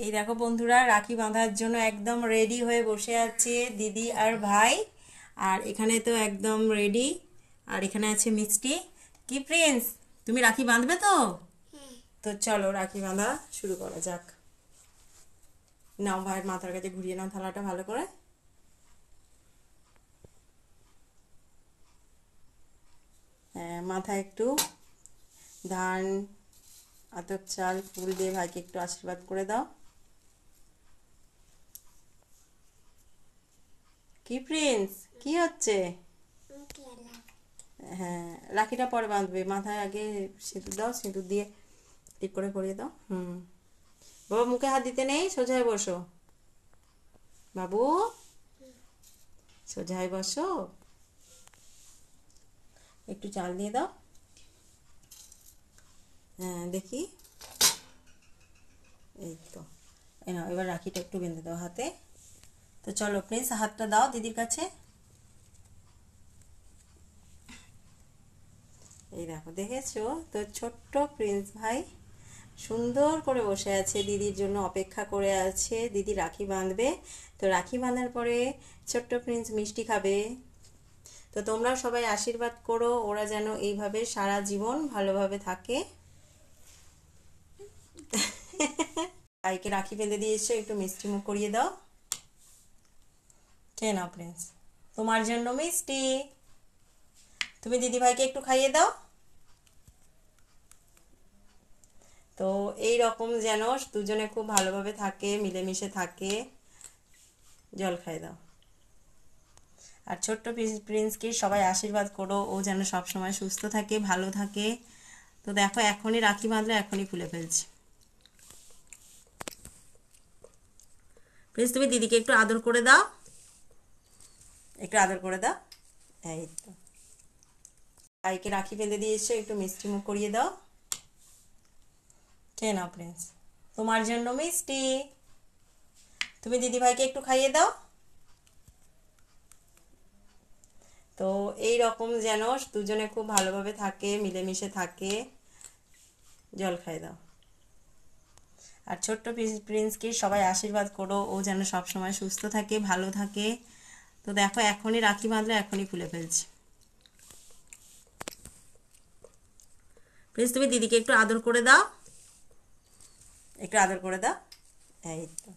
এই দেখো বন্ধুরা, রাখি বাঁধার জন্য একদম রেডি হয়ে বসে আছে দিদি আর ভাই। আর এখানে তো একদম রেডি। আর এখানে আছে মিষ্টি। কি প্রিন্স, তুমি রাখি বাঁধবে তো? তো চলো রাখি বাঁধা শুরু করা যাক। নাও ভাইয়ের মাথার কাছে ঘুরিয়ে নাও থালাটা ভালো করে। হ্যাঁ, মাথায় একটু ধান, আতপ চাল, ফুল দিয়ে ভাইকে একটু আশীর্বাদ করে দাও। কি প্রিন্স, কি হচ্ছে? হ্যাঁ, রাখিটা পরে বাঁধবে, মাথায় আগে সিঁদুর দাও, সিঁদুর দিয়ে ঠিক করে পরিয়ে দাও। বাবা মুখে হাত দিতে নেই, সোজা হয়ে বসো। বাবু সোজা হয়ে বসো। একটু চাল দিয়ে দাও। হ্যাঁ দেখি, এই তো। এই নাও, এবার রাখিটা একটু বেঁধে দাও হাতে। তো চলো প্রিন্স, হাতটা দাও দিদির কাছে। এই দেখো, দেখেছো তো, ছোট্ট প্রিন্স ভাই সুন্দর করে বসে আছে, দিদির জন্য অপেক্ষা করে আছে। দিদি রাখি বাঁধবে, তো রাখি বাঁধার পরে ছোট্ট প্রিন্স মিষ্টি খাবে। তো তোমরা সবাই আশীর্বাদ করো, ওরা যেন এইভাবে সারা জীবন ভালোভাবে থাকে। ভাইকে রাখি বেঁধে দিয়ে এসে একটু মিষ্টি মুখ করিয়ে দাও। খেয়ে নাও প্রিন্স, তোমার জন্য মিষ্টি। তুমি দিদি ভাইকে একটু খাইয়ে দাও। তো এই রকম যেন দুজনে খুব ভালোভাবে থাকে, মিলেমিশে থাকে। জল খাই দাও। আর ছোট্ট প্রিন্সকে সবাই আশীর্বাদ করো, ও যেন সবসময় সুস্থ থাকে, ভালো থাকে। তো দেখো, এখনই রাখি বাঁধলে এখনই খুলে ফেলছি। প্রিন্স, তুমি দিদিকে একটু আদর করে দাও, একটু আদর করে দাও। এই তো, ভাইকে রাখি বেঁধে দিয়ে এসে একটু মিষ্টি মুখ করিয়ে দাও। খেয়ে নাও প্রিন্স, তোমার জন্য মিষ্টি। তুমি দিদি ভাইকে একটু খাইয়ে দাও। তো এই রকম যেন দুজনে খুব ভালোভাবে থাকে, মিলেমিশে থাকে। জল খাই দাও। আর ছোট্ট প্রিন্সকে সবাই আশীর্বাদ করো, ও যেন সবসময় সুস্থ থাকে, ভালো থাকে। তো দেখো, এখনই রাখি বাঁধলে এখনই খুলে ফেলছি। প্রিন্স, তুমি দিদিকে একটু আদর করে দাও, একটু আদর করে দাও। এই তো।